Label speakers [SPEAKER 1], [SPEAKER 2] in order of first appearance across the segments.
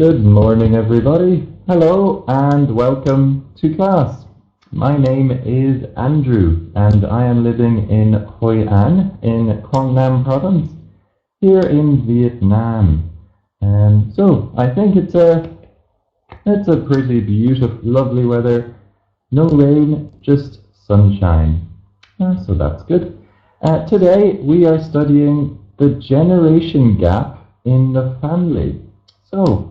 [SPEAKER 1] Good morning, everybody. Hello and welcome to class. My name is Andrew and I am living in Hoi An in Quang Nam province here in Vietnam. So I think it's a pretty beautiful, lovely weather. No rain, just sunshine. So that's good. Today we are studying the generation gap in the family. So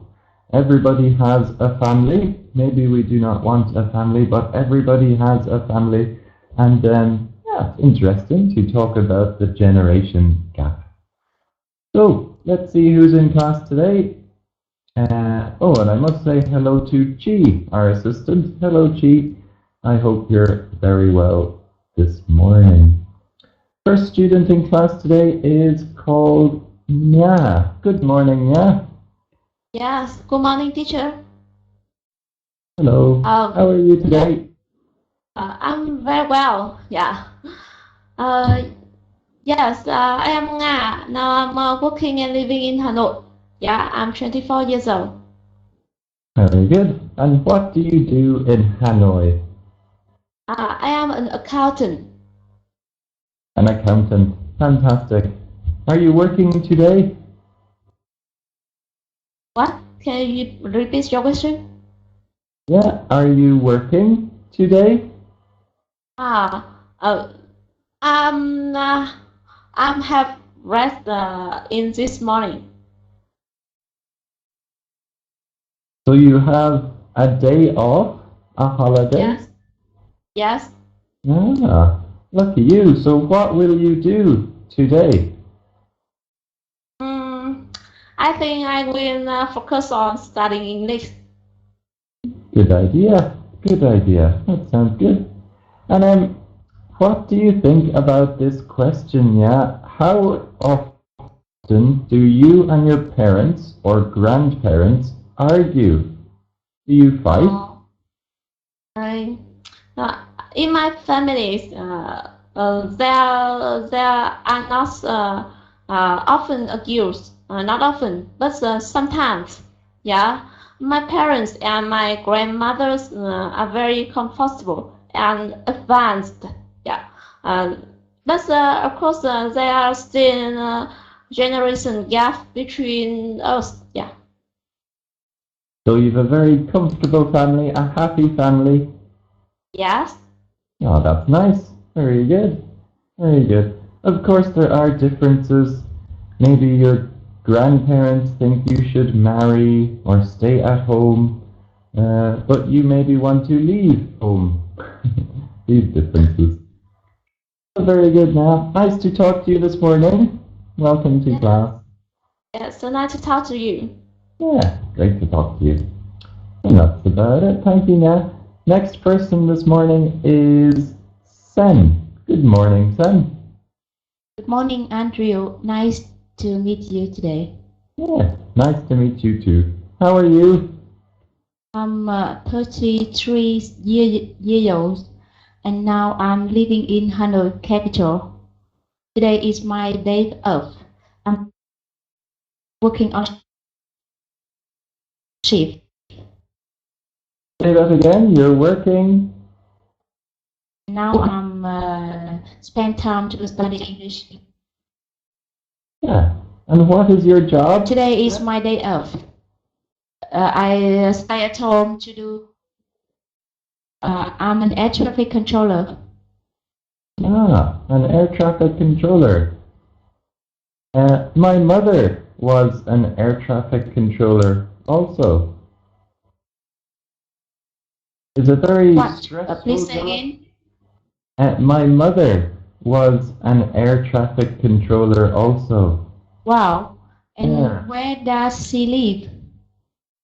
[SPEAKER 1] everybody has a family. Maybe we do not want a family, but everybody has a family. And yeah, it's interesting to talk about the generation gap. So let's see who's in class today. Oh, and I must say hello to Chi, our assistant. Hello, Chi. I hope you're very well this morning. First student in class today is called Nya. Good morning, Nya.
[SPEAKER 2] Yes, good morning, teacher.
[SPEAKER 1] Hello. How are you today?
[SPEAKER 2] I'm very well. Yeah. Yes, I am Nga. Now I'm working and living in Hanoi. Yeah, I'm 24 years old.
[SPEAKER 1] Very good. And what do you do in Hanoi?
[SPEAKER 2] I am an accountant.
[SPEAKER 1] An accountant. Fantastic. Are you working today?
[SPEAKER 2] What? Can you repeat your question?
[SPEAKER 1] Yeah. Are you working today?
[SPEAKER 2] I'm have rest in this morning.
[SPEAKER 1] So you have a day off, a holiday?
[SPEAKER 2] Yes. Yes.
[SPEAKER 1] Ah, lucky you. So what will you do today?
[SPEAKER 2] I think I will focus on studying English.
[SPEAKER 1] Good idea. Good idea. That sounds good. And what do you think about this question? Yeah, how often do you and your parents or grandparents argue? Do you fight?
[SPEAKER 2] In my families, there are not often argues, not often, but sometimes. Yeah, my parents and my grandmothers are very comfortable and advanced. Yeah, but of course there are still generation gap between us. Yeah.
[SPEAKER 1] So you have a very comfortable family, a happy family.
[SPEAKER 2] Yes.
[SPEAKER 1] Oh, that's nice. Very good. Very good. Of course, there are differences. Maybe your grandparents think you should marry or stay at home, but you maybe want to leave home. These differences. Very good now. Nice to talk to you this morning. Welcome to class.
[SPEAKER 2] Yeah, so nice to talk to you.
[SPEAKER 1] Yeah, great to talk to you. And that's about it. Thank you, Nya. Next person this morning is Sen. Good morning, Sen.
[SPEAKER 3] Good morning, Andrew. Nice to meet you today.
[SPEAKER 1] Yeah, nice to meet you too. How are you?
[SPEAKER 3] I'm 33 years old, and now I'm living in Hanoi capital. Today is my day off. I'm working on shift.
[SPEAKER 1] Say that again. You're working.
[SPEAKER 3] Now I'm spend time to study English.
[SPEAKER 1] Yeah. And what is your job?
[SPEAKER 3] Today is my day off. I stay at home to do. I'm an air traffic controller.
[SPEAKER 1] Ah, an air traffic controller. My mother was an air traffic controller also. It's a very stressful
[SPEAKER 3] Please say
[SPEAKER 1] job.
[SPEAKER 3] again.
[SPEAKER 1] My mother was an air traffic controller also.
[SPEAKER 3] Wow. And where does she live?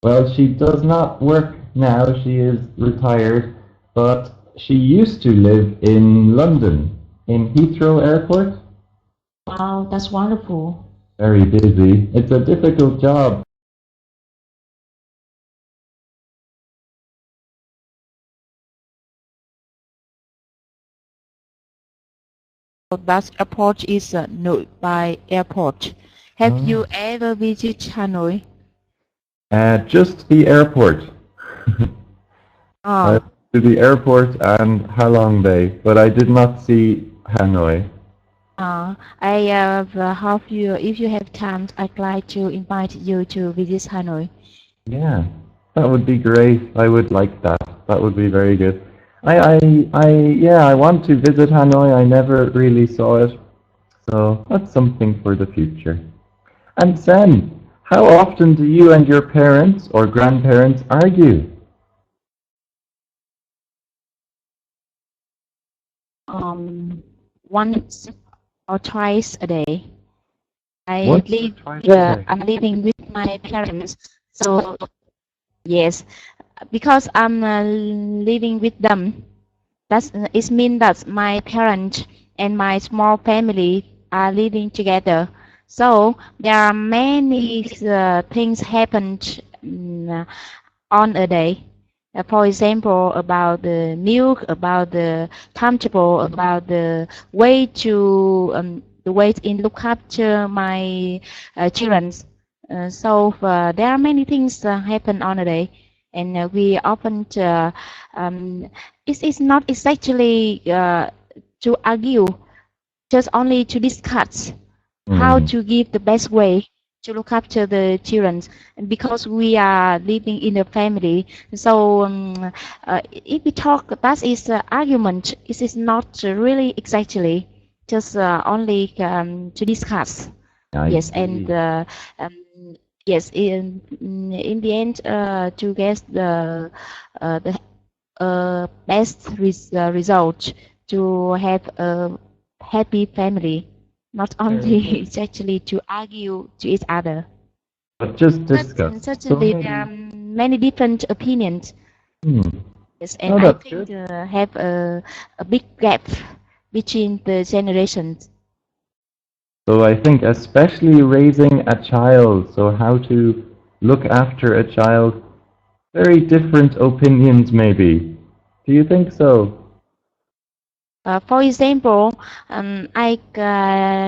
[SPEAKER 1] Well, she does not work now. She is retired, but she used to live in London, in Heathrow Airport.
[SPEAKER 3] Wow, that's wonderful.
[SPEAKER 1] Very busy. It's a difficult job.
[SPEAKER 4] Bus airport is Nội Bài Airport. Have you ever visited Hanoi?
[SPEAKER 1] Just the airport. I
[SPEAKER 4] Oh,
[SPEAKER 1] went to the airport and Halong Bay, but I did not see Hanoi.
[SPEAKER 3] I hope you, if you have time, I'd like to invite you to visit Hanoi.
[SPEAKER 1] Yeah, that would be great. I would like that. That would be very good. Yeah, I want to visit Hanoi. I never really saw it, so that's something for the future. And Sen, how often do you and your parents or grandparents argue?
[SPEAKER 3] Once or twice a day.
[SPEAKER 1] Once or twice a day?
[SPEAKER 3] I'm living with my parents, so yes, because I'm living with them. That's it means that my parents and my small family are living together. So there are many things happened on a day. For example, about the milk, about the timetable, about the way in look after my children. There are many things happen on a day, and we often it's not exactly to argue, just only to discuss how
[SPEAKER 1] Hmm.
[SPEAKER 3] to give the best way to look after the children. And because we are living in a family, so if we talk, that is argument. It is not really exactly, just only to discuss.
[SPEAKER 1] I
[SPEAKER 3] Yes, and
[SPEAKER 1] see.
[SPEAKER 3] yes, in the end, to get the best result, to have a happy family, not
[SPEAKER 1] Very
[SPEAKER 3] only
[SPEAKER 1] good.
[SPEAKER 3] it's actually to argue to each other.
[SPEAKER 1] But just
[SPEAKER 3] But
[SPEAKER 1] discuss. So
[SPEAKER 3] certainly there are
[SPEAKER 1] maybe.
[SPEAKER 3] many different opinions.
[SPEAKER 1] Hmm.
[SPEAKER 3] Yes, and
[SPEAKER 1] Oh,
[SPEAKER 3] I
[SPEAKER 1] that's
[SPEAKER 3] think
[SPEAKER 1] good.
[SPEAKER 3] have a big gap between the generations.
[SPEAKER 1] So I think especially raising a child, so how to look after a child, very different opinions maybe. Do you think so?
[SPEAKER 3] For example, I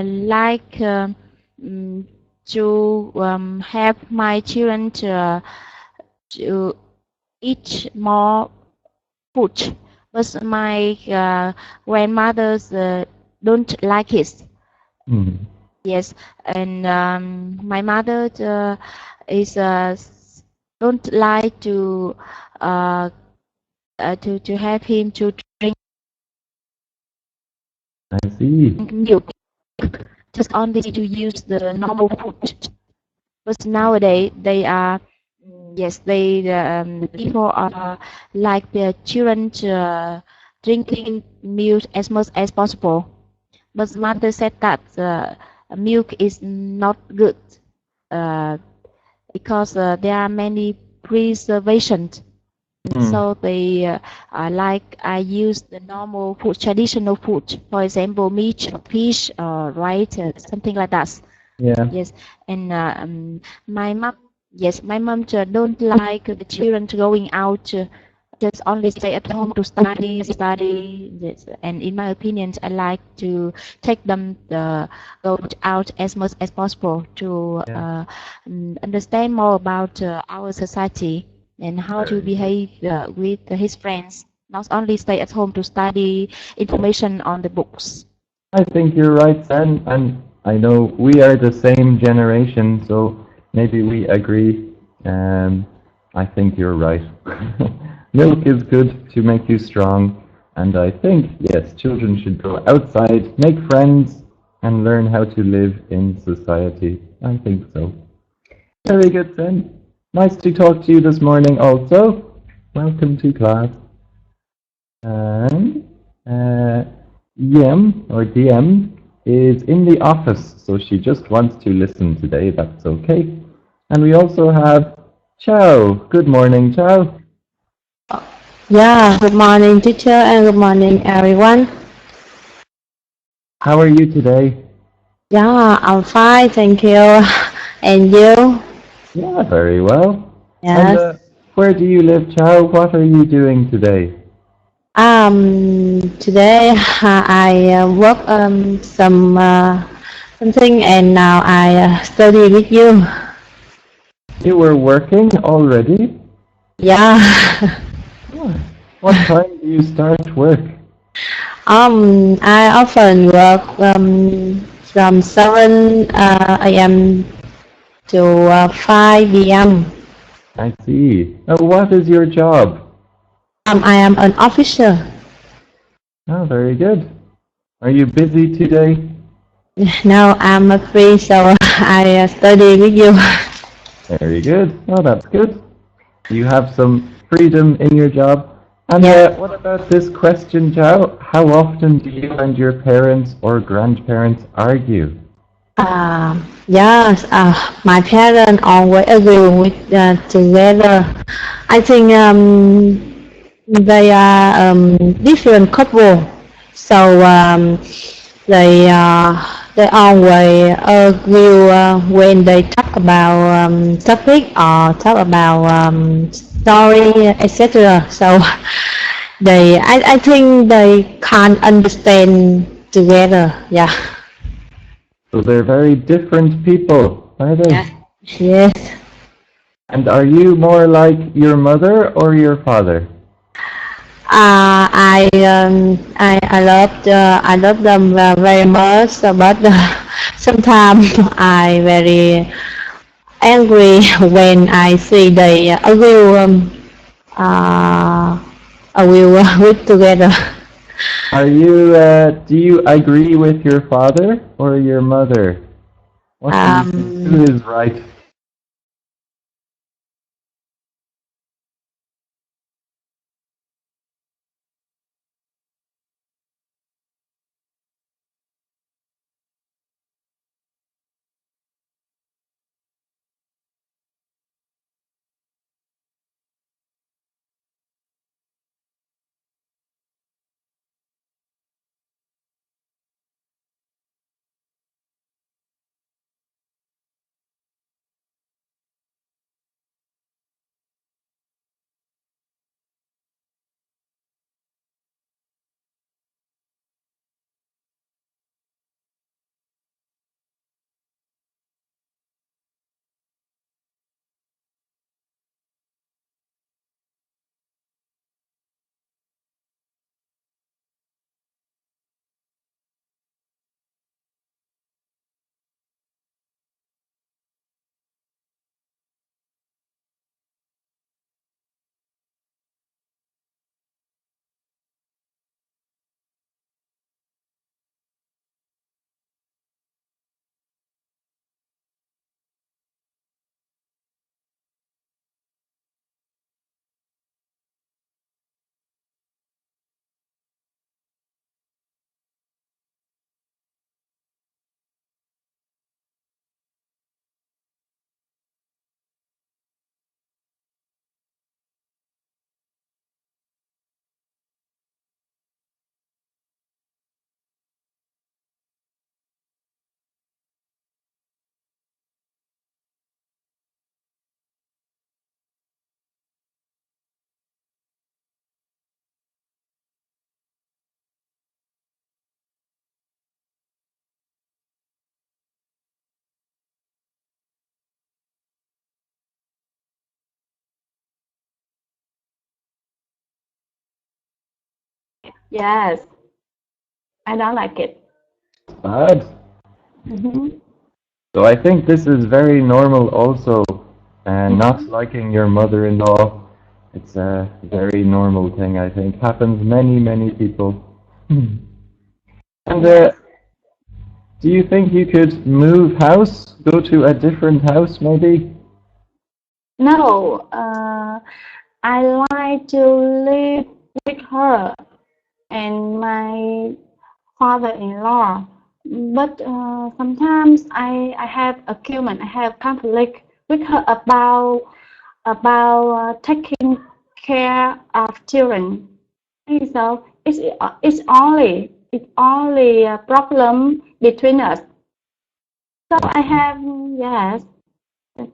[SPEAKER 3] like mm, to have my children to eat more food, but my grandmothers don't like it.
[SPEAKER 1] Hmm.
[SPEAKER 3] Yes, and my mother is don't like uh, to have him to drink
[SPEAKER 1] I see.
[SPEAKER 3] milk, just only to use the normal food. But nowadays they are yes, the people are like their children drinking milk as much as possible. But mother said that milk is not good uh, because there are many preservations.
[SPEAKER 1] Hmm.
[SPEAKER 3] So they like I use the normal food, traditional food, for example, meat, fish, or rice, something like that.
[SPEAKER 1] Yeah.
[SPEAKER 3] Yes, and my mom, yes, my mom don't like the children going out, just only stay at home to study. Yes. And in my opinion, I like to take them go out as much as possible to
[SPEAKER 1] Yeah.
[SPEAKER 3] understand more about our society and how to
[SPEAKER 1] Very good.
[SPEAKER 3] behave with his friends. Not only stay at home to study information on the books.
[SPEAKER 1] I think you're right, Sen, and I know we are the same generation, so maybe we agree. I think you're right. Milk is good to make you strong, and I think, yes, children should go outside, make friends, and learn how to live in society. I think so. Very good, Sen. Nice to talk to you this morning also. Welcome to class. And Yem or DM is in the office, so she just wants to listen today. That's okay. And we also have Chow. Good morning, Chow.
[SPEAKER 5] Yeah, good morning, teacher, and good morning, everyone.
[SPEAKER 1] How are you today?
[SPEAKER 5] Yeah, I'm fine, thank you. And you?
[SPEAKER 1] Yeah, very well. And
[SPEAKER 5] Yes.
[SPEAKER 1] where do you live, Chow? What are you doing today?
[SPEAKER 5] Today I work something, and now I study with you.
[SPEAKER 1] You were working already?
[SPEAKER 5] Yeah.
[SPEAKER 1] What time do you start work?
[SPEAKER 5] I often work from 7 a.m. to 5 p.m.
[SPEAKER 1] I see. What is your job?
[SPEAKER 5] I am an officer.
[SPEAKER 1] Oh, very good. Are you busy today?
[SPEAKER 5] Now I'm free, so I study with you.
[SPEAKER 1] Very good. Oh, that's good. You have some freedom in your job. And
[SPEAKER 5] Yeah.
[SPEAKER 1] what about this question, Zhao? How often do you and your parents or grandparents argue?
[SPEAKER 5] Yes, my parents always agree with together. I think they are different couple, so they always argue when they talk about topic or talk about story, etc. So I think they can't understand together. Yeah.
[SPEAKER 1] So they're very different people, are they?
[SPEAKER 5] Yes.
[SPEAKER 1] And are you more like your mother or your father?
[SPEAKER 5] I love them very much, but sometimes I very angry when I see they uh, will with together.
[SPEAKER 1] Are you, do you agree with your father or your mother? What do you think? Who is right?
[SPEAKER 2] Yes, I don't like it.
[SPEAKER 1] Bad.
[SPEAKER 2] Mm-hmm.
[SPEAKER 1] So I think this is very normal also, and not liking your mother-in-law. It's a very normal thing, I think. Happens many people. And do you think you could move house? Go to a different house, maybe?
[SPEAKER 2] No, I like to live with her and my father-in-law. But sometimes I have argument, I have conflict with her about taking care of children. And so it's only a problem between us. So I have yes, it's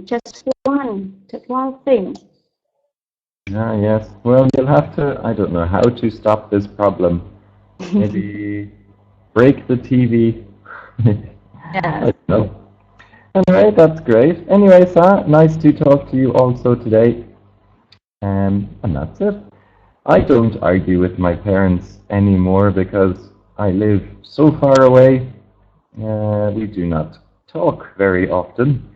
[SPEAKER 2] just one thing.
[SPEAKER 1] Ah, yes. Well, you'll have to, I don't know how to stop this problem. Maybe break the TV. I
[SPEAKER 2] Yes.
[SPEAKER 1] don't know. Alright, that's great. Anyway, Sa, nice to talk to you also today. And that's it. I don't argue with my parents anymore because I live so far away. We do not talk very often.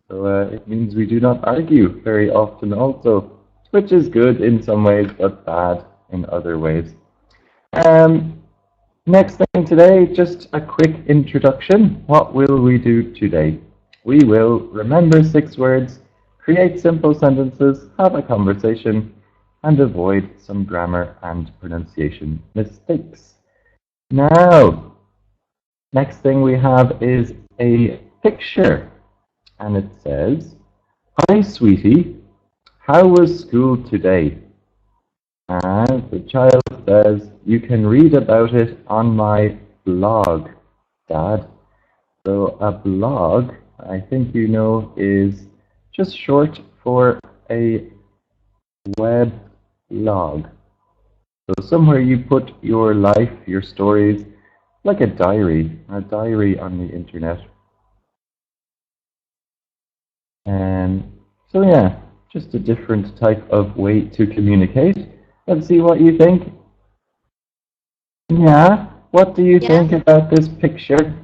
[SPEAKER 1] So it means we do not argue very often also, which is good in some ways, but bad in other ways. Um, Next thing today, just a quick introduction. What will we do today? We will remember 6 words, create simple sentences, have a conversation, and avoid some grammar and pronunciation mistakes. Now, next thing we have is a picture, and it says, "Hi, sweetie, how was school today?" And the child says, "You can read about it on my blog, Dad." So a blog, I think you know, is just short for a web log. So somewhere you put your life, your stories, like a diary on the internet. And so yeah, just a different type of way to communicate. Let's see what you think. Yeah, what do you think
[SPEAKER 2] Yes.
[SPEAKER 1] about this picture?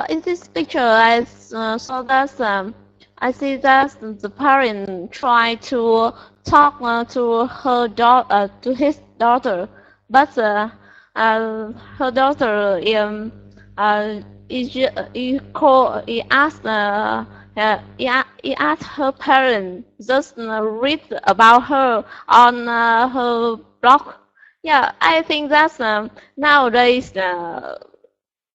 [SPEAKER 2] In this picture, I saw that I see that the parent try to talk to her daughter, to his daughter, but her daughter he asked he asked her parent just read about her on her blog. Yeah, I think that's nowadays.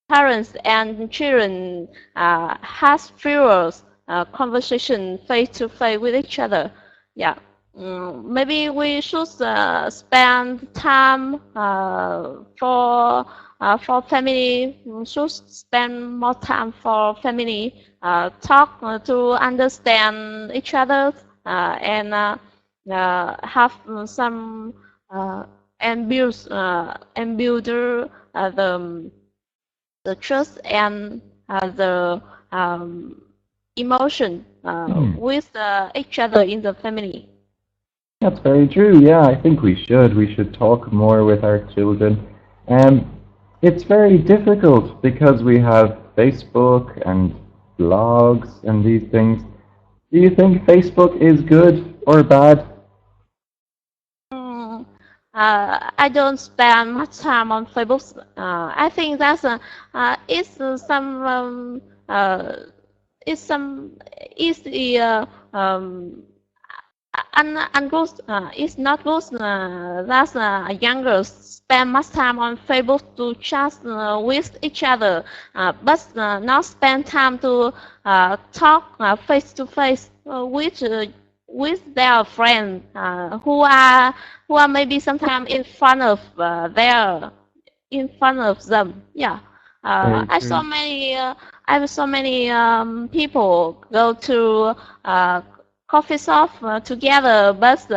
[SPEAKER 2] Parents and children has fewer conversation face to face with each other. Yeah, maybe we should spend time for family. We should spend more time for family. Talk to understand each other and have some and build the trust and the emotion with each other in the family.
[SPEAKER 1] That's very true. Yeah, I think we should. We should talk more with our children. It's very difficult because we have Facebook and blogs and these things. Do you think Facebook is good or bad?
[SPEAKER 2] Mm, I don't spend much time on Facebook. I think that's it's it's some it's the and good, it's not good that younger spend much time on Facebook to chat with each other, but not spend time to talk face to face with their friends who are maybe sometimes in front of them. Yeah,
[SPEAKER 1] Very
[SPEAKER 2] I saw
[SPEAKER 1] true.
[SPEAKER 2] many. I saw many people go to coffee shop together, but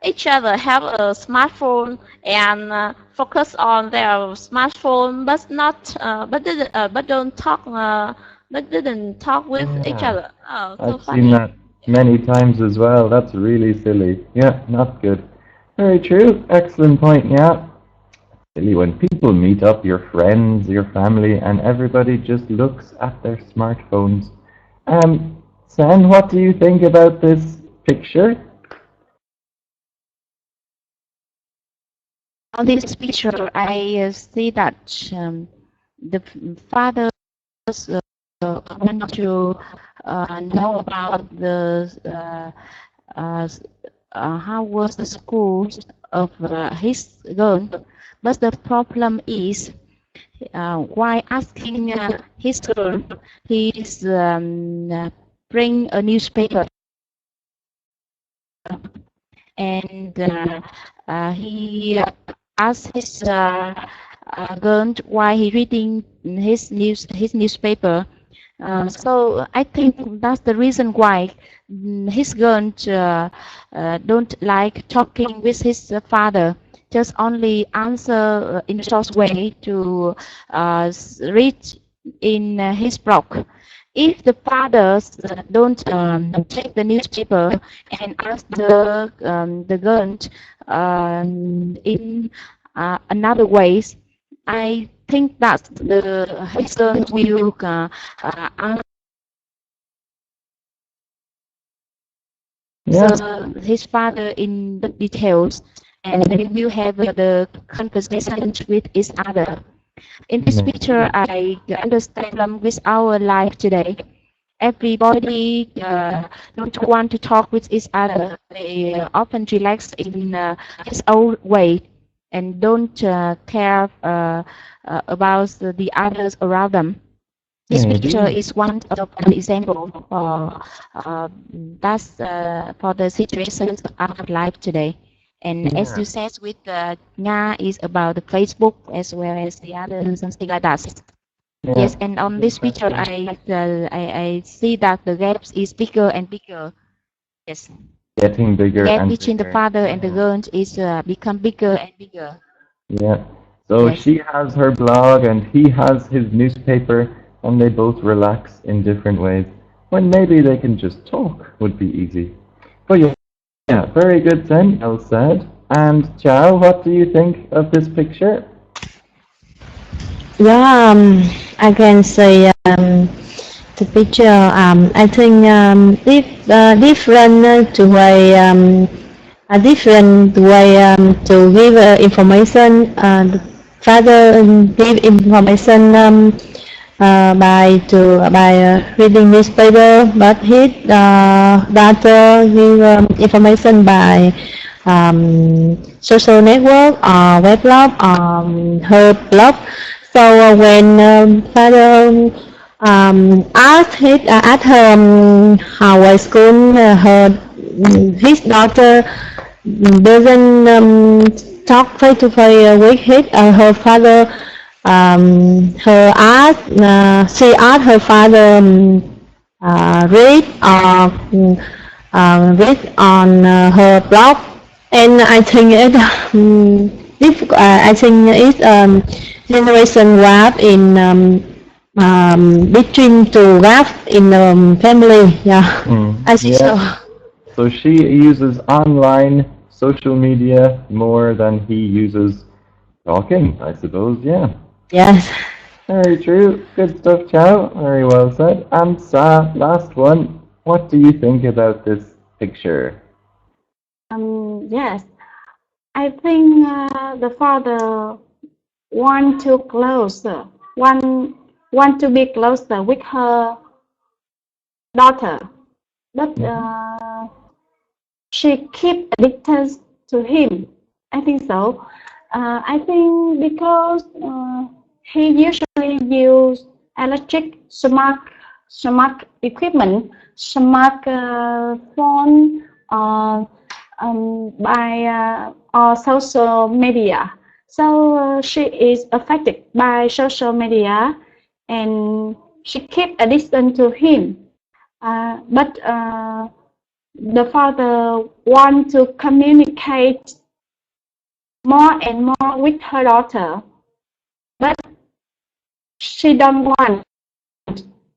[SPEAKER 2] each other have a smartphone and focus on their smartphone, but not but don't talk but didn't talk with each
[SPEAKER 1] Yeah,
[SPEAKER 2] other. Oh, so
[SPEAKER 1] I've seen
[SPEAKER 2] funny.
[SPEAKER 1] that many times as well. That's really silly. Yeah, not good. Very true. Excellent point. Yeah. Silly when people meet up, your friends, your family, and everybody just looks at their smartphones. San, what do you think about this picture?
[SPEAKER 3] On this picture, I see that the father want to know about the how was the school of his girl, but the problem is while asking his girl, he is bring a newspaper and he asked his girl why he reading his newspaper. So I think that's the reason why his girl don't like talking with his father. Just only answer in a short way to read in his blog. if the fathers don't take the newspaper and ask the girl in another ways, I think that his son will
[SPEAKER 1] Yeah.
[SPEAKER 3] answer his father in the details, and they will have the conversations with each other. In this picture, I understand with our life today. Everybody don't want to talk with each other. They often relax in his own way and don't care about the others around them. This picture is one of an example that's for the situations of our life today. And as you said, with Nga is about the Facebook as well as the other something like that. Yes, and on this picture, I see that the gaps is bigger and bigger. Yes,
[SPEAKER 1] Getting bigger
[SPEAKER 3] gap
[SPEAKER 1] and
[SPEAKER 3] between the
[SPEAKER 1] bigger.
[SPEAKER 3] father and the girl is become bigger and bigger.
[SPEAKER 1] Yeah. So
[SPEAKER 3] Yes.
[SPEAKER 1] she has her blog and he has his newspaper, and they both relax in different ways. When maybe they can just talk would be easy. But yeah, very good then, well said. And Chow, what do you think of this picture?
[SPEAKER 5] Yeah, I can say the picture. I think different to way a different way to give information. The father give information by reading newspaper, but his daughter give information by social network or weblog or her blog. So when father asked her how was school, his daughter doesn't talk face to face with her father. She asked her father read on her blog, and I think I think it's generation gap in between two gaps in family. Yeah, I think so.
[SPEAKER 1] So she uses online social media more than he uses talking, I suppose, yeah.
[SPEAKER 5] Yes.
[SPEAKER 1] Very true. Good stuff, Chow. Very well said. And Sa, last one. What do you think about this picture?
[SPEAKER 2] Yes, I think the father want to closer, want to be closer with her daughter, but she keep a distance to him. I think so. I think because he usually use electric smart equipment, smart phone, by or social media. So she is affected by social media, and she keep a distance to him. But the father want to communicate more and more with her daughter, but she don't want.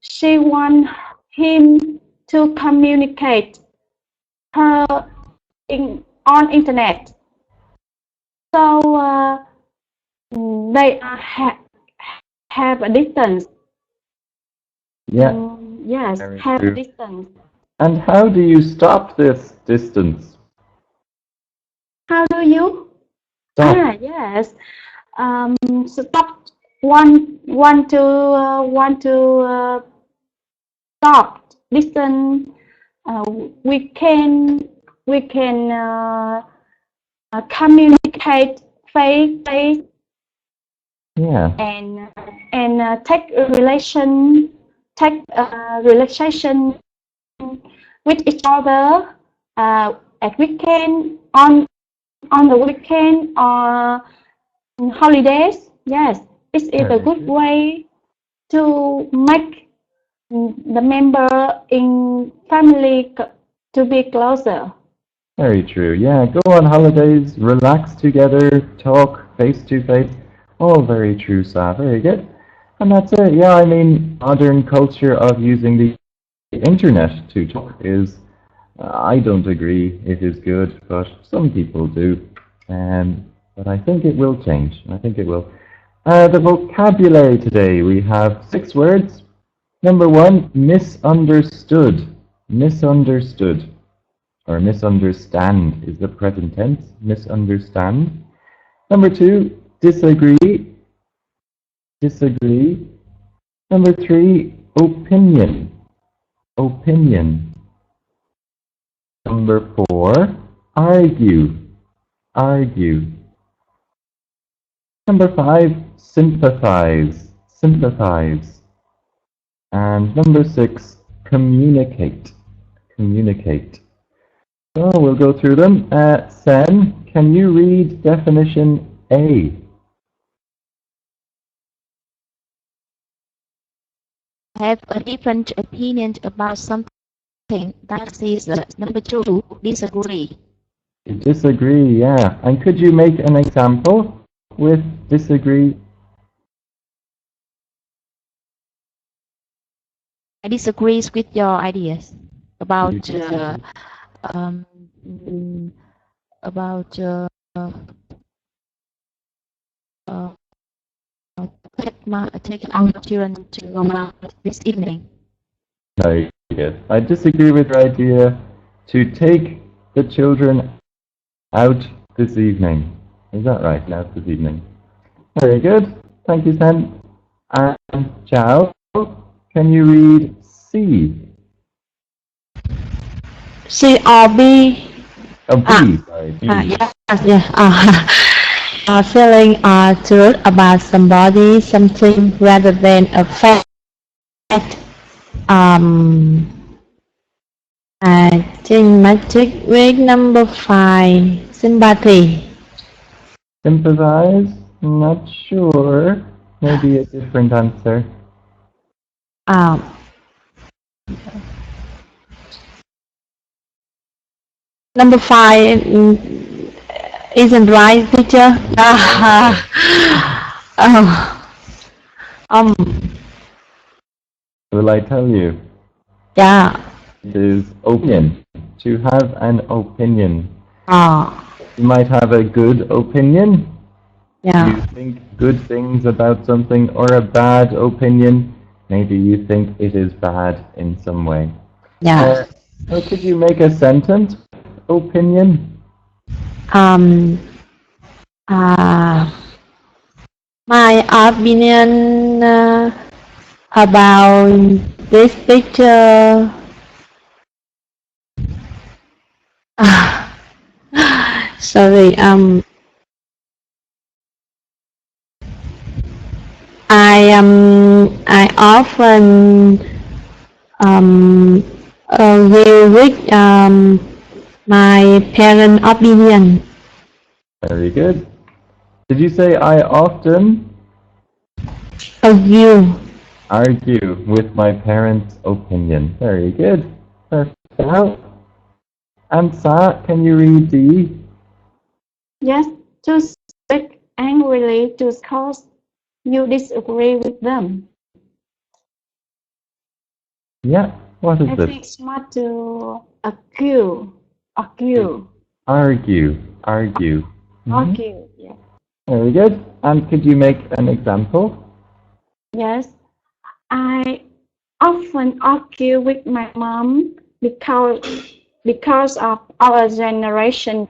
[SPEAKER 2] She want him to communicate her on internet. So they have a distance.
[SPEAKER 1] Yeah.
[SPEAKER 2] Yes,
[SPEAKER 1] Very
[SPEAKER 2] have
[SPEAKER 1] true.
[SPEAKER 2] a distance.
[SPEAKER 1] And how do you stop this distance?
[SPEAKER 2] How do you?
[SPEAKER 1] Stop.
[SPEAKER 2] Yes. Stop. Want to stop. Listen. We can communicate face
[SPEAKER 1] Yeah.
[SPEAKER 2] and take a relaxation with each other at weekend on the weekend or holidays. Yes, it is a good way to make the member in family to be closer.
[SPEAKER 1] Very true. Yeah, go on holidays, relax together, talk face to face. All very true, Sa. Very good. And that's it. Yeah, I mean, modern culture of using the internet to talk is, I don't agree it is good, but some people do. But I think it will change. I think it will. The vocabulary today, we have 6 words. Number 1, misunderstood. Misunderstood. Or misunderstand is the present tense. Misunderstand. Number 2, disagree. Disagree. Number 3, opinion. Opinion. Number 4, argue. Argue. Number 5, sympathize. Sympathize. And number 6, communicate. Communicate. So we'll go through them. Sen, can you read definition A?
[SPEAKER 3] Have a different opinion about something. That is number 2, disagree.
[SPEAKER 1] You disagree, yeah. And could you make an example with disagree?
[SPEAKER 3] I disagree with your ideas about taking our children to Roma this evening.
[SPEAKER 1] Very good. I disagree with your idea to take the children out this evening. Is that right? Out this evening. Very good. Thank you, Sen. And Chao, can you read C?
[SPEAKER 5] C or B?
[SPEAKER 1] Oh, B. Sorry. B.
[SPEAKER 5] Yes, yeah. Feeling truth about somebody, something rather than a fact. I think magic with number 5, sympathy.
[SPEAKER 1] Sympathize? Not sure. Maybe a different answer.
[SPEAKER 5] Number 5 isn't right, teacher.
[SPEAKER 1] Will I tell you?
[SPEAKER 5] Yeah.
[SPEAKER 1] It is opinion. To have an opinion.
[SPEAKER 5] Oh,
[SPEAKER 1] You might have a good opinion.
[SPEAKER 5] yeah.
[SPEAKER 1] You think good things about something, or a bad opinion. Maybe you think it is bad in some way.
[SPEAKER 5] Yeah.
[SPEAKER 1] So could you make a sentence? Opinion?
[SPEAKER 5] My opinion about this picture. Sorry. I often agree with my parent opinion.
[SPEAKER 1] Very good. Did you say I often
[SPEAKER 5] Argue.
[SPEAKER 1] argue with my parents' opinion? Very good. Perfect. And Sa, can you read D?
[SPEAKER 2] Yes, to speak angrily to cause you disagree with them.
[SPEAKER 1] Yeah. What is
[SPEAKER 2] I
[SPEAKER 1] it?
[SPEAKER 2] think smart to argue. Argue.
[SPEAKER 1] Argue. Argue.
[SPEAKER 2] Argue. Yeah.
[SPEAKER 1] Very good. And could you make an example?
[SPEAKER 2] Yes. I often argue with my mom because of our generation.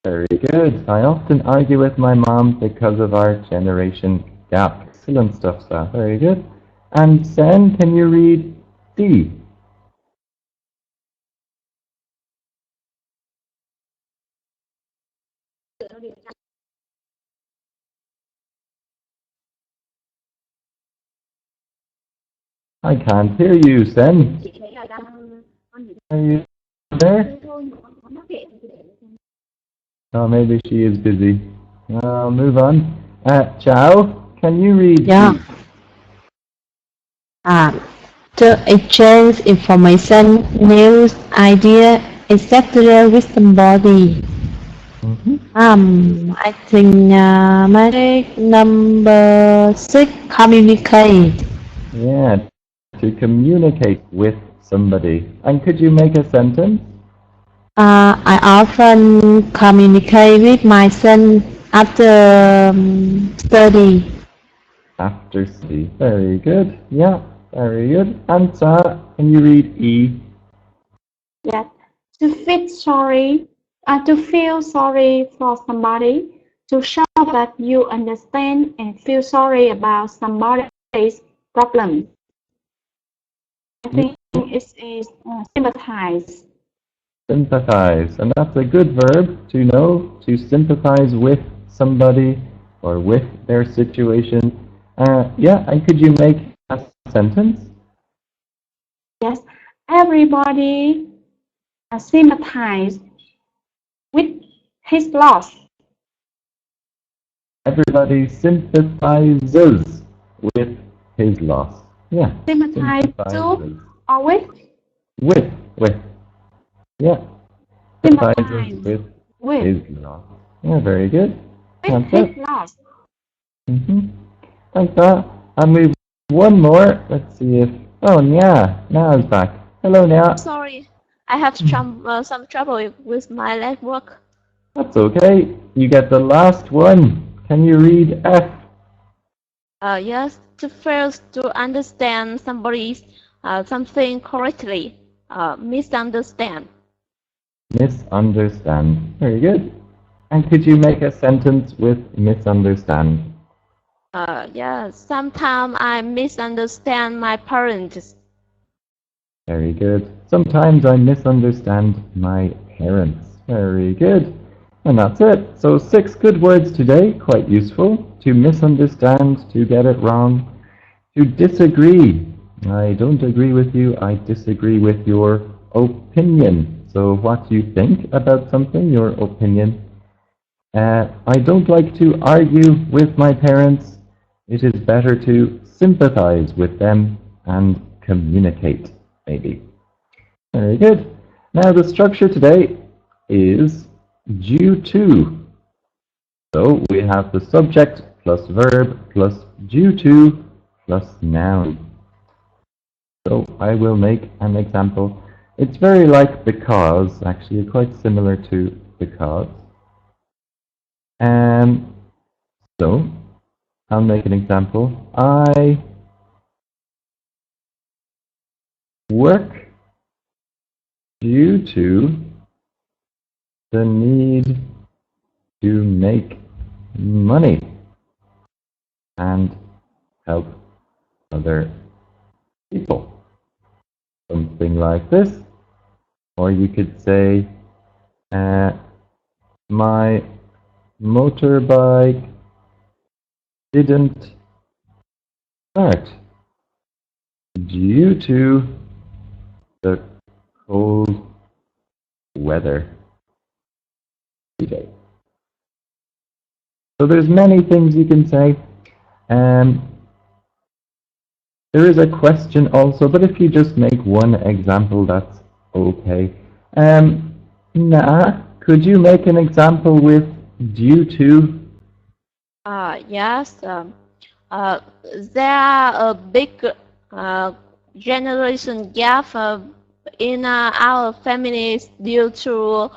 [SPEAKER 1] Very good. I often argue with my mom because of our generation gap. Excellent stuff, Sa. Very good. And Sen, can you read D? I can't hear you, Sen. Are you there? Oh, maybe she is busy. I'll move on. Chao, can you read?
[SPEAKER 5] Yeah. To exchange information, news, idea, etc. with somebody. I think mistake number 6, communicate.
[SPEAKER 1] Yeah, to communicate with somebody. And could you make a sentence?
[SPEAKER 5] I often communicate with my son after study.
[SPEAKER 1] After C. Very good. Yeah, very good. And Sarah, can you read E?
[SPEAKER 6] Yes. To feel sorry for somebody, to show that you understand and feel sorry about somebody's problem. I think it is sympathize.
[SPEAKER 1] Sympathize. And that's a good verb to know, to sympathize with somebody or with their situation. Yeah, and could you make a sentence?
[SPEAKER 6] Yes, everybody sympathize with his loss.
[SPEAKER 1] Everybody sympathizes with his loss. Yeah.
[SPEAKER 6] Sympathize to or with?
[SPEAKER 1] With. Yeah. Sympathizes with his loss. Yeah, very good.
[SPEAKER 6] With his loss.
[SPEAKER 1] Like that. And we've one more. Let's see if... Oh, Nya. Nya's back. Hello, Nya.
[SPEAKER 2] Sorry, I have some trouble with my network.
[SPEAKER 1] That's okay. You get the last one. Can you read F?
[SPEAKER 2] Yes, to first to understand somebody's something correctly, misunderstand.
[SPEAKER 1] Misunderstand. Very good. And could you make a sentence with misunderstand?
[SPEAKER 2] Yeah, sometimes I misunderstand my parents.
[SPEAKER 1] Very good. Sometimes I misunderstand my parents. Very good. And that's it. So 6 good words today, quite useful. To misunderstand, to get it wrong. To disagree. I don't agree with you, I disagree with your opinion. So what you think about something, your opinion. I don't like to argue with my parents. It is better to sympathize with them and communicate, maybe. Very good. Now the structure today is due to. So we have the subject plus verb plus due to plus noun. So I will make an example. It's very like because, actually quite similar to because. So I'll make an example. I work due to the need to make money and help other people. Something like this. Or you could say, my motorbike didn't start due to the cold weather today. So there's many things you can say. There is a question also, but if you just make one example, that's okay. Could you make an example with due to?
[SPEAKER 2] Yes. There are a big generation gap in our families due to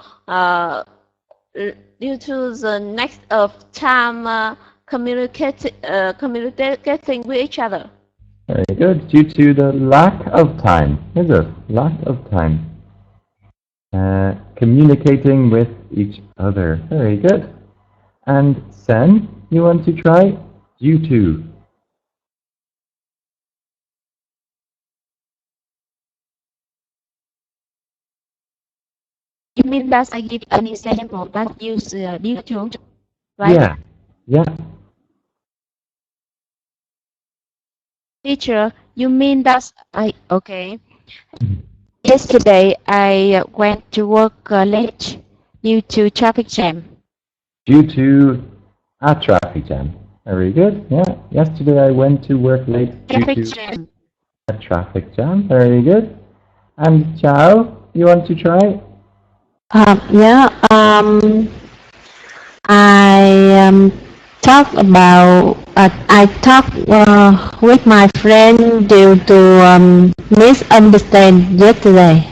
[SPEAKER 2] the next of time communicating with each other.
[SPEAKER 1] Very good. Due to the lack of time, is it? Lack of time. Communicating with each other. Very good. And Sen, you want to try? Due to.
[SPEAKER 3] You mean that I give an example that use due to, right?
[SPEAKER 1] Yeah. Yeah.
[SPEAKER 3] Teacher, you mean that okay. Yesterday I went to work late due to traffic jam.
[SPEAKER 1] Due to a traffic jam. Very good. Yeah. Yesterday I went to work late due to a traffic jam. Very good. And Chao, you want to try?
[SPEAKER 5] I talk with my friend due to misunderstand yesterday.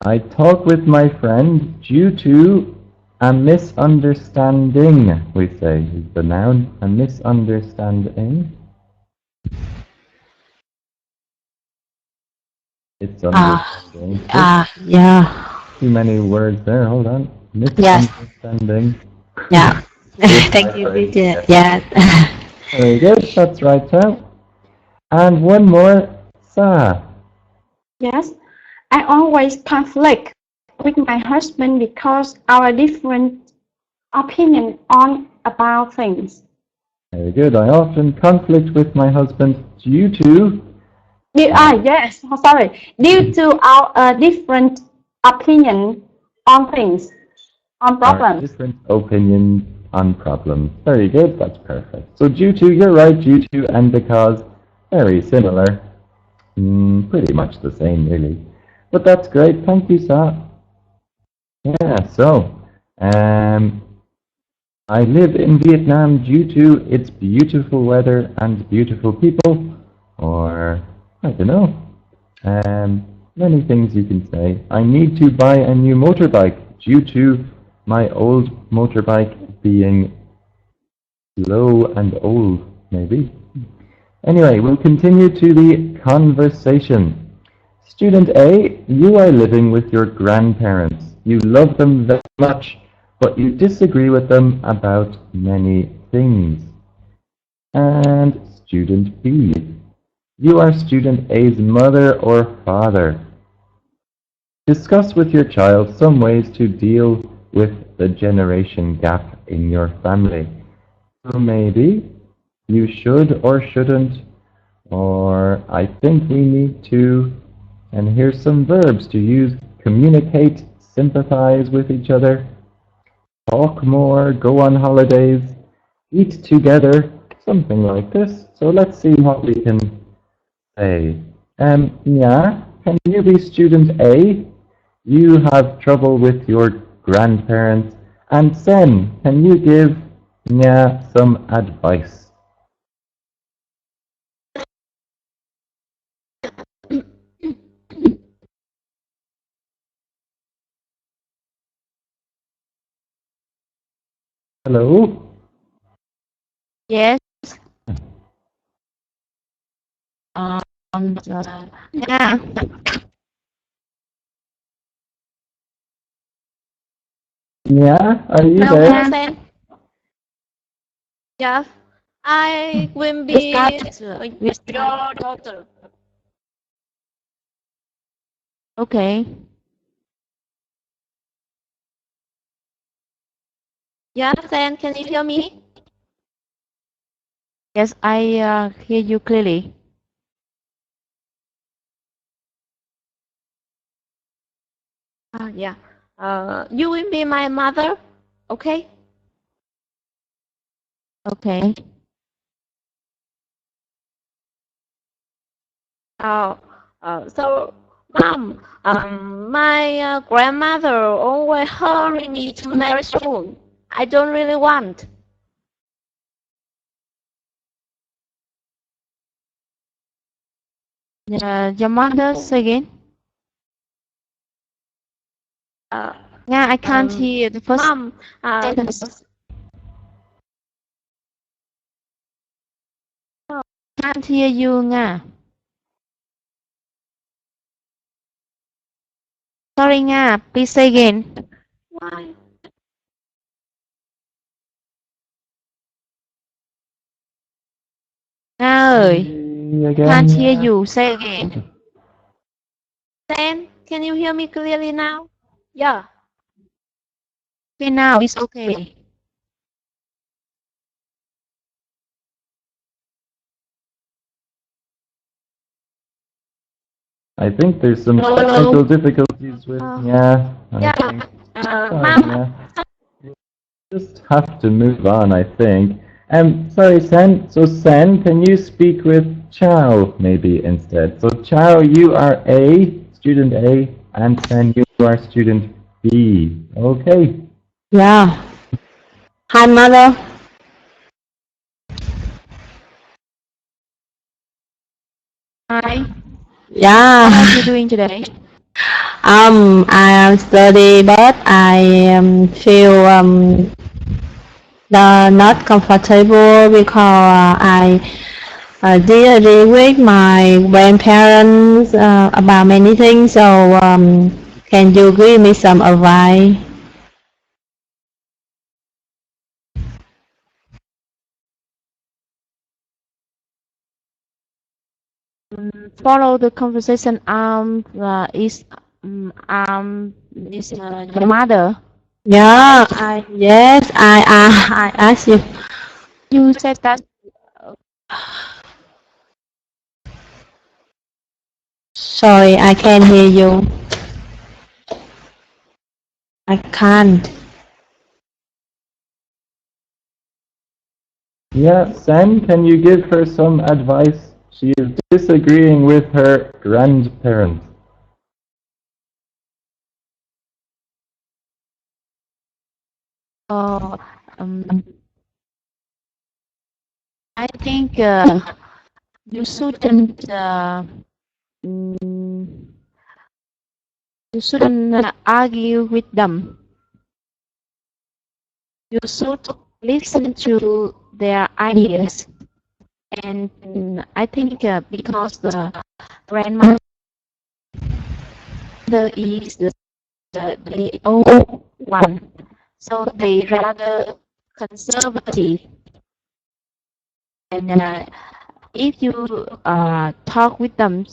[SPEAKER 1] I talk with my friend due to a misunderstanding, we say, is the noun, a misunderstanding. It's understanding.
[SPEAKER 5] Yeah.
[SPEAKER 1] Too many words there, hold on.
[SPEAKER 5] Yes.
[SPEAKER 1] Misunderstanding.
[SPEAKER 5] Yeah.
[SPEAKER 1] With
[SPEAKER 5] Thank
[SPEAKER 1] my
[SPEAKER 5] you,
[SPEAKER 1] friend,
[SPEAKER 5] teacher.
[SPEAKER 1] yes.
[SPEAKER 5] Yeah.
[SPEAKER 1] Very good, that's right, Sam. And one more, Sa.
[SPEAKER 6] Yes, I always conflict with my husband because our different opinion on about things.
[SPEAKER 1] Very good. I often conflict with my husband due to
[SPEAKER 6] Yes, sorry. Due to our different opinion on things, on
[SPEAKER 1] our
[SPEAKER 6] problems.
[SPEAKER 1] different opinions on problems. Very good, that's perfect. So due to, you're right, due to and because, very similar. Pretty much the same, really. But that's great. Thank you, Sa. Yeah, so, I live in Vietnam due to its beautiful weather and beautiful people, or, I don't know, many things you can say. I need to buy a new motorbike due to my old motorbike being slow and old, maybe. Anyway, we'll continue to the conversation. Student A, you are living with your grandparents. You love them very much, but you disagree with them about many things. And student B, you are student A's mother or father. Discuss with your child some ways to deal with the generation gap in your family. So maybe you should or shouldn't, or I think we need to, and here's some verbs to use: communicate, sympathize with each other, talk more, go on holidays, eat together, something like this. So let's see what we can say. Yeah, can you be student A? You have trouble with your grandparents. And Sen, can you give Nya some advice? Hello?
[SPEAKER 3] Yes. Yeah.
[SPEAKER 1] Nya, are you
[SPEAKER 2] Hello,
[SPEAKER 1] there?
[SPEAKER 2] Sen. Yeah, I will be your daughter.
[SPEAKER 3] Okay.
[SPEAKER 2] Yeah, Sen, can you hear me?
[SPEAKER 3] Yes, I hear you clearly.
[SPEAKER 2] Yeah. You will be my mother, okay?
[SPEAKER 3] Okay.
[SPEAKER 2] So, Mom, my grandmother always hurry me to marry soon. I don't really want.
[SPEAKER 3] Your mother, say again. Yeah, I can't hear the first
[SPEAKER 2] Mom,
[SPEAKER 3] sentence. Can't hear you, Nga. Sorry, Nga. Please say again.
[SPEAKER 2] why?
[SPEAKER 3] Nga ơi,
[SPEAKER 1] Again,
[SPEAKER 3] can't hear
[SPEAKER 1] Nya?
[SPEAKER 3] you. Say again.
[SPEAKER 2] Sen, can you hear me clearly now? Yeah.
[SPEAKER 3] Okay, now it's okay.
[SPEAKER 1] I think there's some
[SPEAKER 3] Hello,
[SPEAKER 1] technical
[SPEAKER 3] hello.
[SPEAKER 1] difficulties with Nya.
[SPEAKER 2] Yeah.
[SPEAKER 1] Sorry,
[SPEAKER 2] Mom,
[SPEAKER 1] Nya. Just have to move on, I think. Sorry, Sen. So, Sen, can you speak with Chao maybe instead? So, Chao, you are A, student A, and Sen, you are student B. Okay.
[SPEAKER 5] Yeah. Hi, mother.
[SPEAKER 3] Hi,
[SPEAKER 5] Yeah.
[SPEAKER 3] what are you doing today?
[SPEAKER 5] I am study, but I feel not comfortable because I disagree with my grandparents about many things. So can you give me some advice?
[SPEAKER 3] Follow the conversation. Is your mother?
[SPEAKER 5] Yeah, I ask you.
[SPEAKER 3] You said that.
[SPEAKER 5] Sorry, I can't hear you. I can't.
[SPEAKER 1] Yeah, Sen, can you give her some advice? She is disagreeing with her grandparents.
[SPEAKER 3] Uh, um, I think you shouldn't. Mm, you shouldn't argue with them. You should listen to their ideas. And I think because the grandmother is the old one, so they rather conservative. And if you talk with them,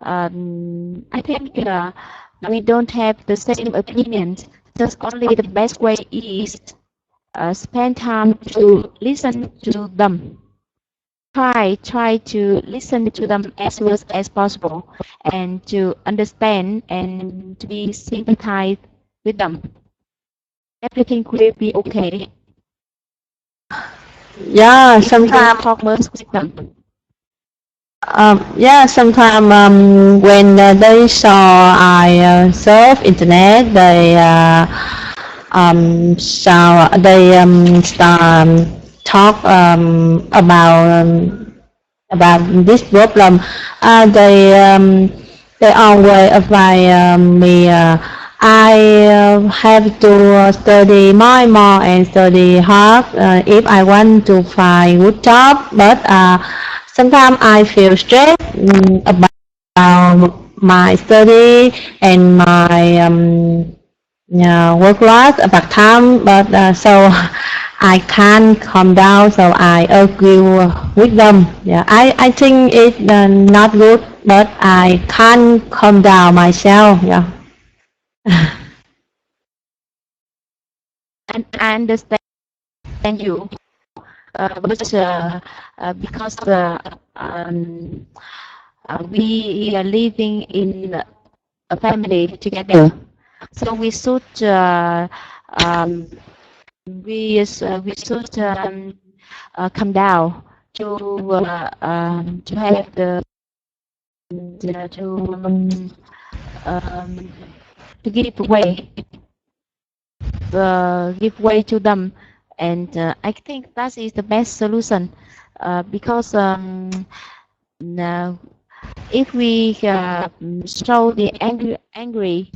[SPEAKER 3] I think we don't have the same opinions. Just only the best way is spend time to listen to them. Try to listen to them as much as possible and to understand and to be sympathized with them. Everything will be okay.
[SPEAKER 5] Yeah,
[SPEAKER 3] If we don't
[SPEAKER 5] sometimes.
[SPEAKER 3] talk much with them.
[SPEAKER 5] Yeah, sometimes when they saw I surf internet, they start talk about this problem. They always advise me. I have to study more and study hard if I want to find good job. But sometimes I feel stressed about my study and my yeah, work lots part time, but so I can't calm down, so I argue with them. Yeah, I think it's not good, but I can't calm down myself. Yeah.
[SPEAKER 3] And I understand you, but because we are living in a family together, so we should we should come down to have um, to give way to them, and I think that is the best solution because now if we show the angry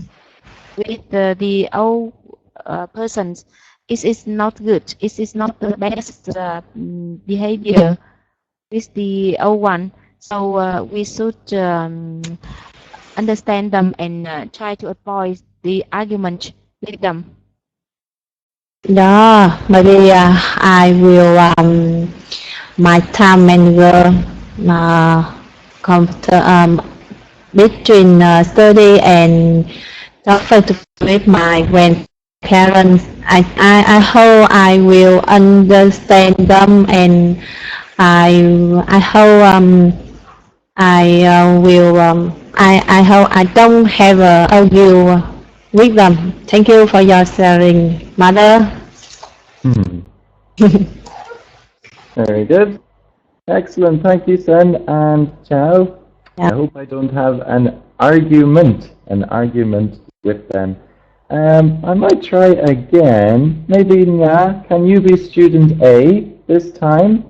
[SPEAKER 3] with the old persons, it is not good. It is not the best behavior with the old one. So we should understand them and try to avoid the argument with them.
[SPEAKER 5] Yeah, maybe I will my time manager computer between study and talk to with my grandparents. I hope I will understand them and I hope I hope I don't have a argue with them. Thank you for your sharing, mother.
[SPEAKER 1] Very good. Excellent. Thank you, Sen, and ciao.
[SPEAKER 5] Yeah.
[SPEAKER 1] I hope I don't have an argument with them. I might try again. Maybe Nya, can you be student A this time?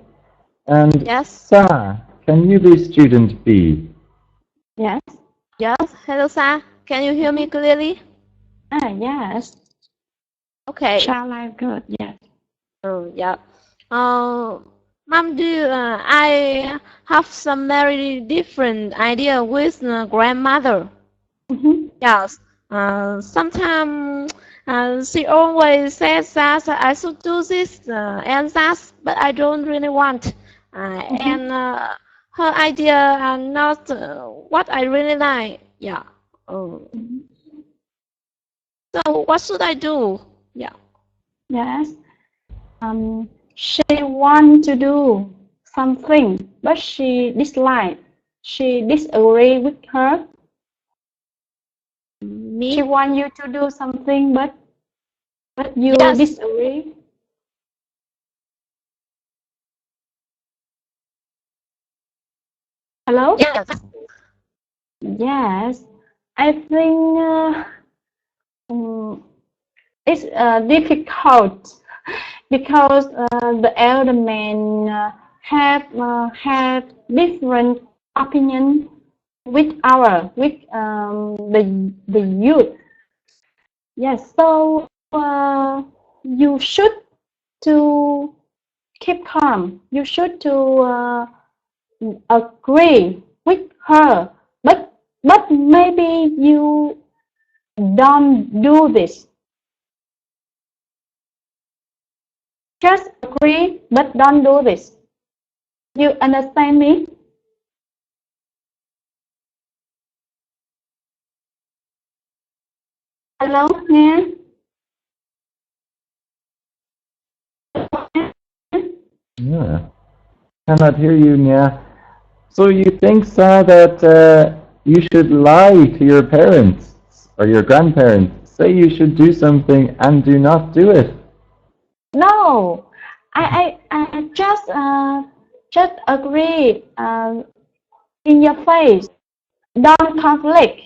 [SPEAKER 1] And
[SPEAKER 2] Yes.
[SPEAKER 1] Sa, can you be student B?
[SPEAKER 6] Yes.
[SPEAKER 2] Yes. Hello, Sa. Can you hear me clearly?
[SPEAKER 6] Yes.
[SPEAKER 2] Okay.
[SPEAKER 6] Sound like good. Yes.
[SPEAKER 2] Oh, yeah. Mom, I have some very different idea with grandmother. Yes. Sometimes she always says that I should do this and that, but I don't really want. And her idea are not what I really like. Yeah. So what should I do? Yeah.
[SPEAKER 6] Yes. She want to do something, but she dislike. She disagree with her.
[SPEAKER 2] Me?
[SPEAKER 6] She want you to do something, but you
[SPEAKER 2] Yes.
[SPEAKER 6] disagree. Hello?
[SPEAKER 2] Yes.
[SPEAKER 6] Yes. I think it's difficult because the elder men have different opinion with the youth. Yes, so you should to keep calm. You should to agree with her, but maybe you don't do this. Just agree, but don't do this. You understand me? Hello, nghe?
[SPEAKER 1] Yeah. Cannot hear you, Nya. So you think, Sa, that you should lie to your parents or your grandparents? Say you should do something and do not do it?
[SPEAKER 6] No, I just agree in your face. Don't conflict.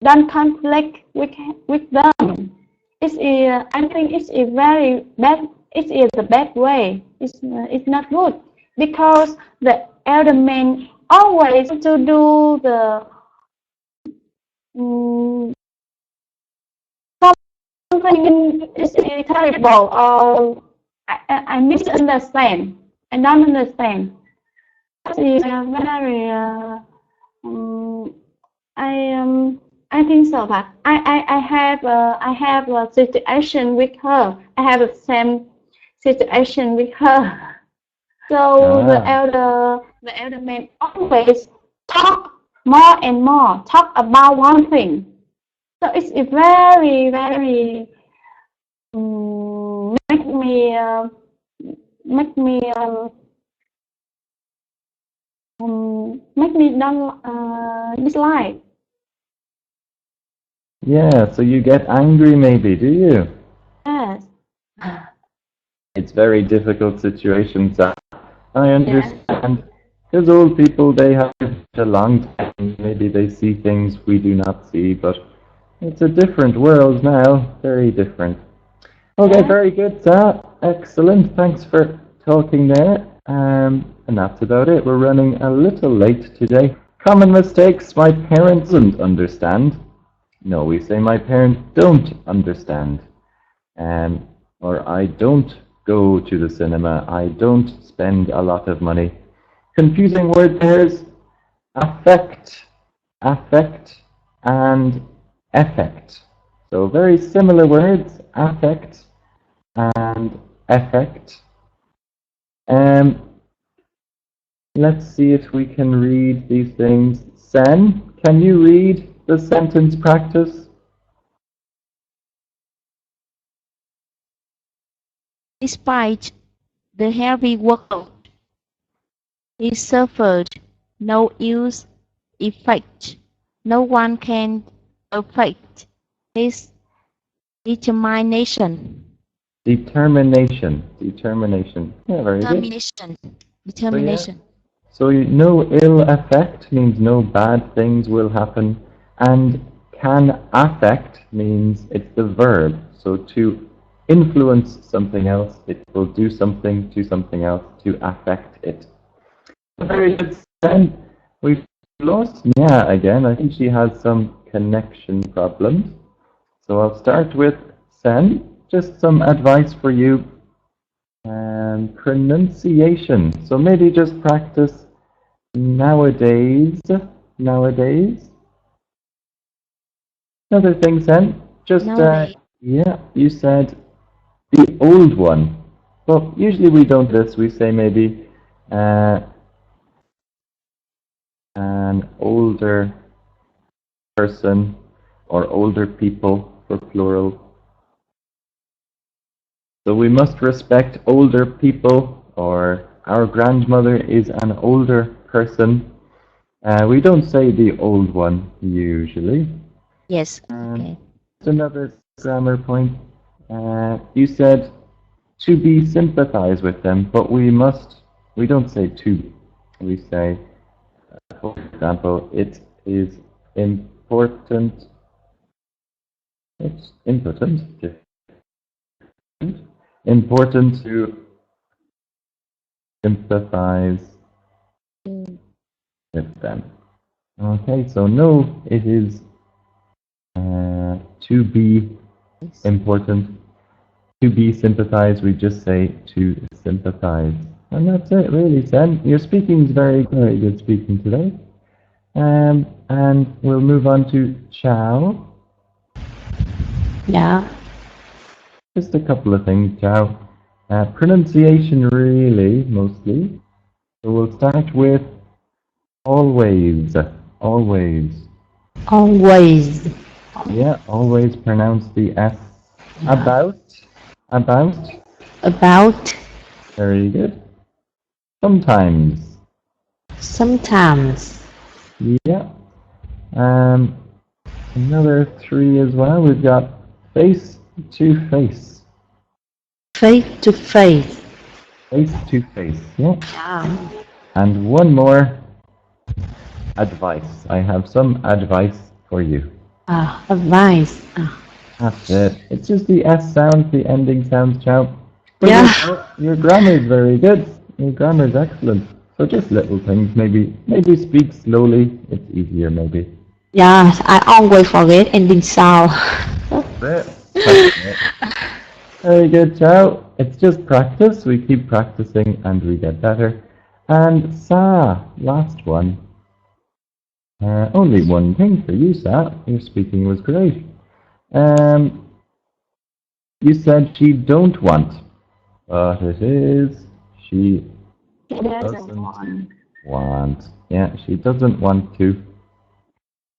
[SPEAKER 6] Don't conflict with them. I think it's a very bad. It is a bad way. It's not good because the elder men always to do the something is terrible or I misunderstand. I don't understand. It's very I think so that I have a situation with her. I have the same situation with her. So the elder man always talk more and more, talk about one thing. So it's a very make me make me make me don't dislike.
[SPEAKER 1] Yeah, so you get angry maybe, do you?
[SPEAKER 6] Yes.
[SPEAKER 1] It's very difficult situations. I understand. Because old people, they have lived a long time. Maybe they see things we do not see, but it's a different world now. Very different. Okay, very good, Sa. Excellent. Thanks for talking there. And that's about it. We're running a little late today. Common mistakes my parents don't understand. No, we say my parents don't understand. Or I don't go to the cinema. I don't spend a lot of money. Confusing word pairs, affect, and effect. So very similar words, affect and effect. Let's see if we can read these things. Sen, can you read the sentence practice?
[SPEAKER 3] Despite the heavy workload, he suffered no ill effect. No one can affect his determination.
[SPEAKER 1] Determination. Yeah, very good.
[SPEAKER 3] Determination.
[SPEAKER 1] So no ill effect means no bad things will happen. And can affect means it's the verb. So to influence something else, it will do something to something else to affect it. Very good. Then we've lost Nia again. I think she has some connection problems. So I'll start with Sen. Just some advice for you. And pronunciation. So maybe just practice nowadays. Nowadays. Another thing, Sen. Just yeah, you said the old one. Well, usually we don't do this. We say maybe an older person or older people for plural. So we must respect older people, or our grandmother is an older person. We don't say the old one usually.
[SPEAKER 3] Yes. Okay.
[SPEAKER 1] Another grammar point. You said to be sympathize with them, but we don't say to. We say, for example, it is important. It's important. Important to sympathize with them. Okay, so no, it is to be important. To be sympathize, we just say to sympathize. And that's it, really, Sen. Your speaking is very, very good speaking today. And we'll move on to Chow.
[SPEAKER 5] Yeah.
[SPEAKER 1] Just a couple of things, Chow. Pronunciation, really, mostly. So we'll start with always. Always.
[SPEAKER 5] Always.
[SPEAKER 1] Yeah, always pronounce the S. About. About.
[SPEAKER 5] About.
[SPEAKER 1] Very good. Sometimes.
[SPEAKER 5] Sometimes.
[SPEAKER 1] Yeah. Another 3 as well. We've got face to face.
[SPEAKER 5] Face to face.
[SPEAKER 1] Face to face. Yeah.
[SPEAKER 5] Yeah.
[SPEAKER 1] And one more. Advice. I have some advice for you.
[SPEAKER 5] Advice.
[SPEAKER 1] That's it. It's just the S sound, the ending sounds, Chow. But
[SPEAKER 5] Yeah.
[SPEAKER 1] your grammar is very good. Your grammar is excellent. So just little things. Maybe speak slowly. It's easier, maybe.
[SPEAKER 5] Yeah, I always forget ending sound.
[SPEAKER 1] That's it. Very good, Chow. It's just practice. We keep practicing and we get better. And Sa, last one. Only one thing for you, Sa. Your speaking was great. You said she don't want, but it is she doesn't want. Yeah, she doesn't want to.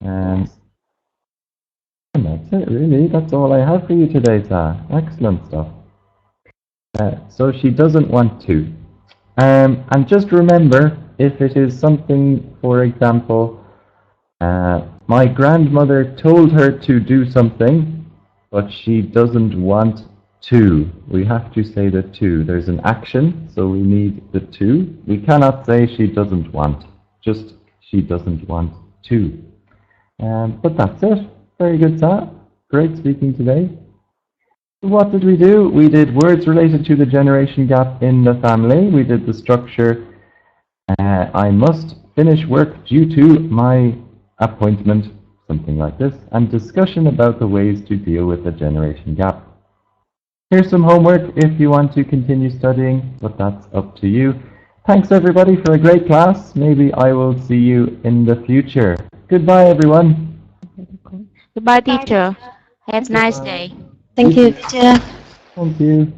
[SPEAKER 1] And that's it, really. That's all I have for you today, Sa. Excellent stuff. So she doesn't want to. And just remember, if it is something, for example, my grandmother told her to do something, but she doesn't want to. We have to say the to. There's an action, so we need the to. We cannot say she doesn't want, just she doesn't want to. But that's it. Very good, Sa. Great speaking today. What did we do? We did words related to the generation gap in the family. We did the structure. I must finish work due to my appointment, something like this, and discussion about the ways to deal with the generation gap. Here's some homework if you want to continue studying, but that's up to you. Thanks everybody for a great class. Maybe I will see you in the future. Goodbye everyone.
[SPEAKER 3] Goodbye, teacher. Have a nice day.
[SPEAKER 5] Thank you, teacher.
[SPEAKER 1] Thank you.